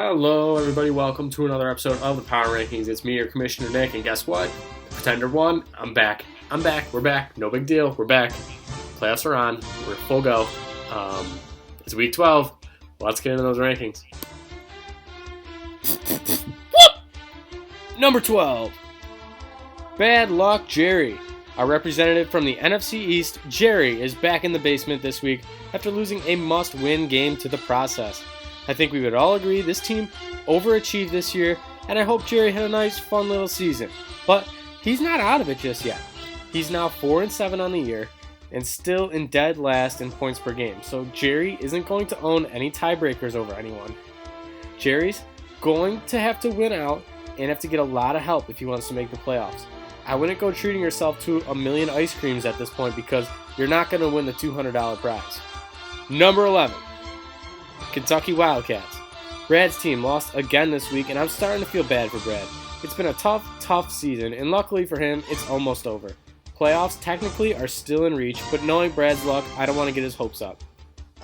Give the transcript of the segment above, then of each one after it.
Hello, everybody. Welcome to another episode of the Power Rankings. It's me, your Commissioner Nick, and guess what? The Pretender won. I'm back. We're back. No big deal. We're back. Playoffs are on. We're full go. It's week 12. Let's get into those rankings. Number 12. Bad Luck Jerry. Our representative from the NFC East, Jerry, is back in the basement this week after losing a must-win game to the Process. I think we would all agree this team overachieved this year, and I hope Jerry had a nice, fun little season. But he's not out of it just yet. He's now 4-7 on the year and still in dead last in points per game, so Jerry isn't going to own any tiebreakers over anyone. Jerry's going to have to win out and have to get a lot of help if he wants to make the playoffs. I wouldn't go treating yourself to a million ice creams at this point because you're not going to win the $200 prize. Number 11. Kentucky Wildcats. Brad's team lost again this week, and I'm starting to feel bad for Brad. It's been a tough season, and luckily for him, it's almost over. Playoffs technically are still in reach, but knowing Brad's luck, I don't want to get his hopes up.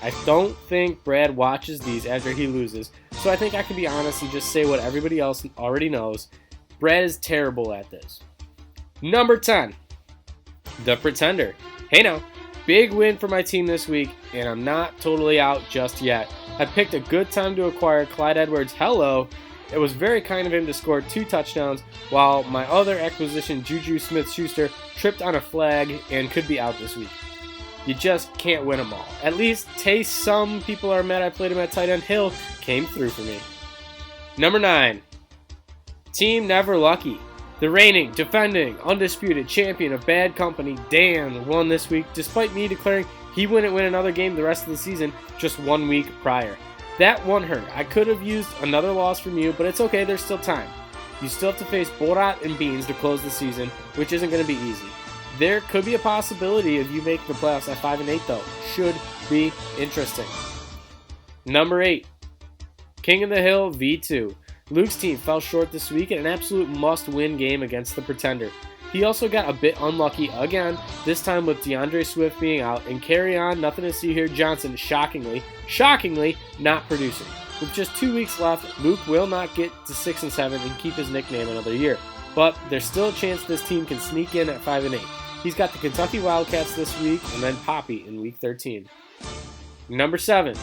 I don't think Brad watches these after he loses, so I think I can be honest and just say what everybody else already knows. Brad is terrible at this. Number 10. The Pretender. Hey now, big win for my team this week, and I'm not totally out just yet. I picked a good time to acquire Clyde Edwards-Helaire. It was very kind of him to score 2 touchdowns, while my other acquisition, Juju Smith-Schuster, tripped on a flag and could be out this week. You just can't win them all. At least some people are mad I played him at tight end. Hill came through for me. Number 9. Team Never Lucky. The reigning, defending, undisputed champion of Bad Company, Dan, won this week despite me declaring he wouldn't win another game the rest of the season just 1 week prior. That one hurt. I could have used another loss from you, but it's okay, there's still time. You still have to face Borat and Beans to close the season, which isn't going to be easy. There could be a possibility of you making the playoffs at 5-8 though. Should be interesting. Number 8. King of the Hill V2. Luke's team fell short this week in an absolute must-win game against the Pretender. He also got a bit unlucky again, this time with DeAndre Swift being out, and carry on, nothing to see here, Johnson shockingly, not producing. With just 2 weeks left, Luke will not get to 6-7 and keep his nickname another year. But there's still a chance this team can sneak in at 5-8. He's got the Kentucky Wildcats this week, and then Poppy in week 13. Number 7.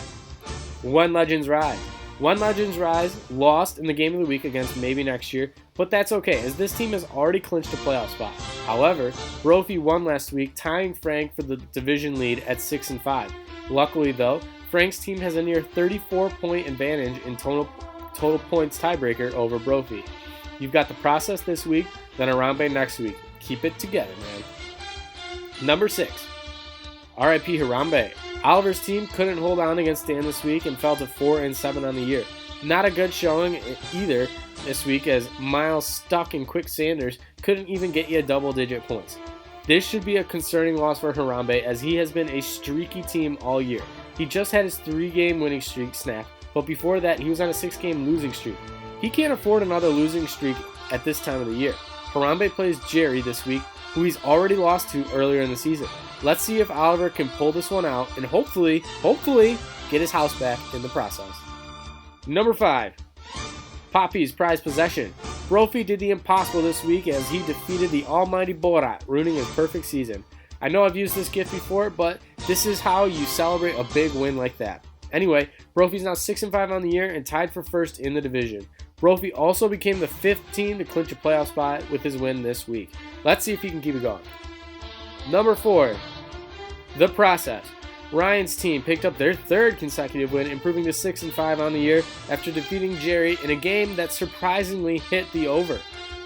When Legends Rise. When Legends Rise lost in the game of the week against Maybe Next Year, but that's okay, as this team has already clinched a playoff spot. However, Brophy won last week, tying Frank for the division lead at 6-5. Luckily, though, Frank's team has a near 34-point advantage in total points tiebreaker over Brophy. You've got the Process this week, then Harambe next week. Keep it together, man. Number 6. RIP Harambe. Oliver's team couldn't hold on against Dan this week and fell to 4-7 on the year. Not a good showing either this week, as Miles Stuck and Quick Sanders couldn't even get you double-digit points. This should be a concerning loss for Harambe, as he has been a streaky team all year. He just had his 3-game winning streak snapped, but before that he was on a 6-game losing streak. He can't afford another losing streak at this time of the year. Harambe plays Jerry this week, who he's already lost to earlier in the season. Let's see if Oliver can pull this one out and hopefully get his house back in the process. Number 5. Poppy's prized possession. Brophy did the impossible this week as he defeated the almighty Borat, ruining his perfect season. I know I've used this gift before, but this is how you celebrate a big win like that. Anyway, Brophy's now 6-5 on the year and tied for first in the division. Brophy also became the 5th team to clinch a playoff spot with his win this week. Let's see if he can keep it going. Number 4. The Process. Ryan's team picked up their 3rd consecutive win, improving to 6-5 on the year after defeating Jerry in a game that surprisingly hit the over.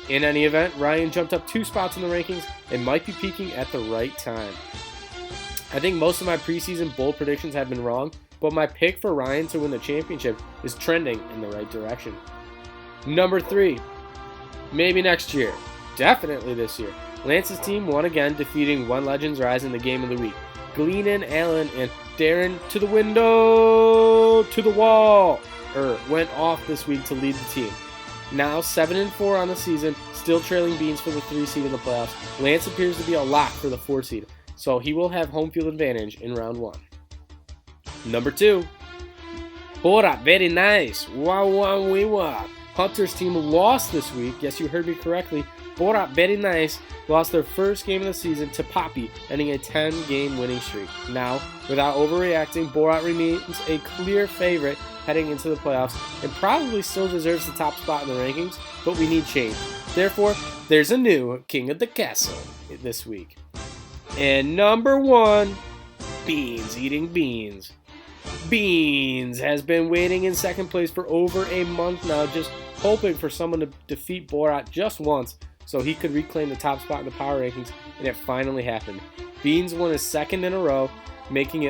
In any event, Ryan jumped up 2 spots in the rankings and might be peaking at the right time. I think most of my preseason bold predictions have been wrong, but my pick for Ryan to win the championship is trending in the right direction. Number 3. Maybe next year. Definitely this year. Lance's team won again, defeating When Legends Rise in the game of the week. Glennon, Allen, and Darren to the window, to the wall, went off this week to lead the team. Now 7-4 on the season, still trailing Beans for the 3 seed in the playoffs. Lance appears to be a lock for the 4 seed, so he will have home field advantage in round 1. Number 2. Borat, very nice. Wow, wow, wee, wow. Hunter's team lost this week. Yes, you heard me correctly. Borat, very nice, lost their first game of the season to Poppy, ending a 10-game winning streak. Now, without overreacting, Borat remains a clear favorite heading into the playoffs and probably still deserves the top spot in the rankings, but we need change. Therefore, there's a new King of the Castle this week. And number 1, Beans eating beans. Beans has been waiting in second place for over a month now, just hoping for someone to defeat Borat just once so he could reclaim the top spot in the power rankings, and it finally happened. Beans won his second in a row, making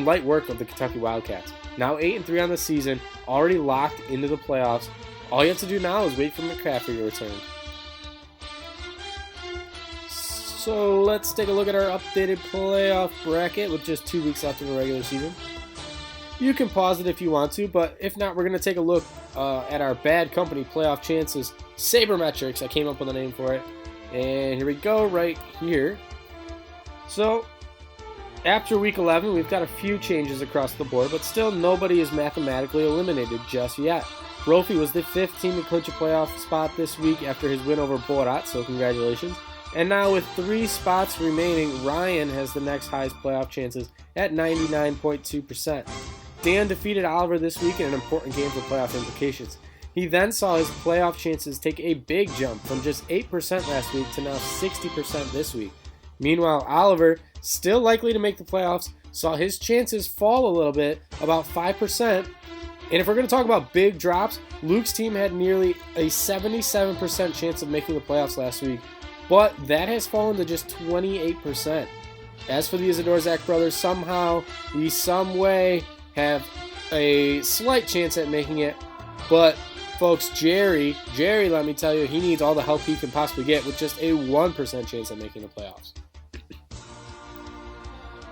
light work of the Kentucky Wildcats. Now 8-3 on the season, already locked into the playoffs. All you have to do now is wait for McCaffrey to return. So let's take a look at our updated playoff bracket with just 2 weeks left in the regular season. You can pause it if you want to, but if not, we're going to take a look at our Bad Company playoff chances, Sabermetrics. I came up with a name for it. And here we go, right here. So, after week 11, we've got a few changes across the board, but still nobody is mathematically eliminated just yet. Brophy was the 5th team to clinch a playoff spot this week after his win over Borat, so congratulations. And now with 3 spots remaining, Ryan has the next highest playoff chances at 99.2%. Dan defeated Oliver this week in an important game for playoff implications. He then saw his playoff chances take a big jump from just 8% last week to now 60% this week. Meanwhile, Oliver, still likely to make the playoffs, saw his chances fall a little bit, about 5%. And if we're going to talk about big drops, Luke's team had nearly a 77% chance of making the playoffs last week, but that has fallen to just 28%. As for the Isidorzak brothers, somehow, some way, have a slight chance at making it, but folks, Jerry, let me tell you, he needs all the help he can possibly get with just a 1% chance at making the playoffs.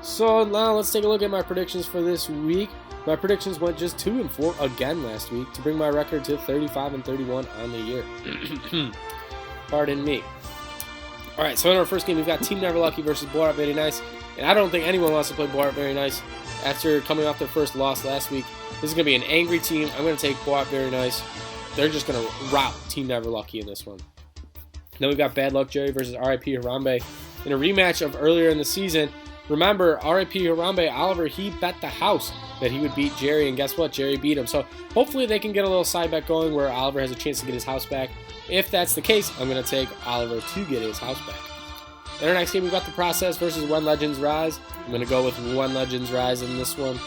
So now let's take a look at my predictions for this week. My predictions went just 2-4 again last week to bring my record to 35-31 on the year. Pardon me. All right, so in our first game, we've got Team Never Lucky versus Borat Very Nice, and I don't think anyone wants to play Borat Very Nice after coming off their first loss last week. This is going to be an angry team. I'm going to take Borat Very Nice. They're just going to rout Team Never Lucky in this one. Then we've got Bad Luck Jerry versus R.I.P. Harambe in a rematch of earlier in the season. Remember, R.I.P. Harambe, Oliver, he bet the house that he would beat Jerry, and guess what? Jerry beat him. So hopefully they can get a little side bet going where Oliver has a chance to get his house back. If that's the case, I'm going to take Oliver to get his house back. In our next game, we've got The Process versus When Legends Rise. I'm going to go with When Legends Rise in this one.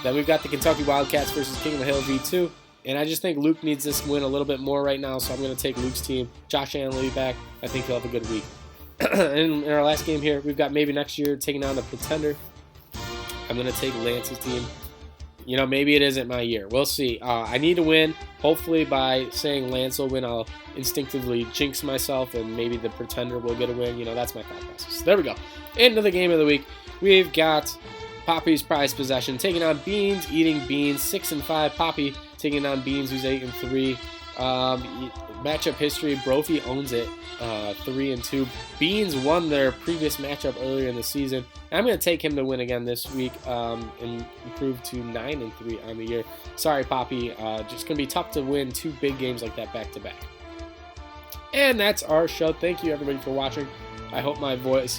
Then we've got the Kentucky Wildcats versus King of the Hill V2. And I just think Luke needs this win a little bit more right now, so I'm going to take Luke's team. Josh Allen will be back. I think he'll have a good week. In our last game here, we've got Maybe Next Year taking on the Pretender. I'm going to take Lance's team. You know, maybe it isn't my year. We'll see. I need to win. Hopefully by saying Lance will win, I'll instinctively jinx myself, and maybe the Pretender will get a win. You know, that's my thought process. There we go. Into the game of the week. We've got Poppy's Prized Possession taking on Beans Eating Beans. 6-5. Poppy taking on Beans, who's 8-3. Matchup history, Brophy owns it, 3-2. Beans won their previous matchup earlier in the season. I'm going to take him to win again this week and improve to 9-3 on the year. Sorry, Poppy. Just going to be tough to win 2 big games like that back-to-back. And that's our show. Thank you, everybody, for watching. I hope my voice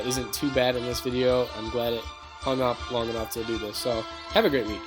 isn't too bad in this video. I'm glad it hung up long enough to do this. So have a great week.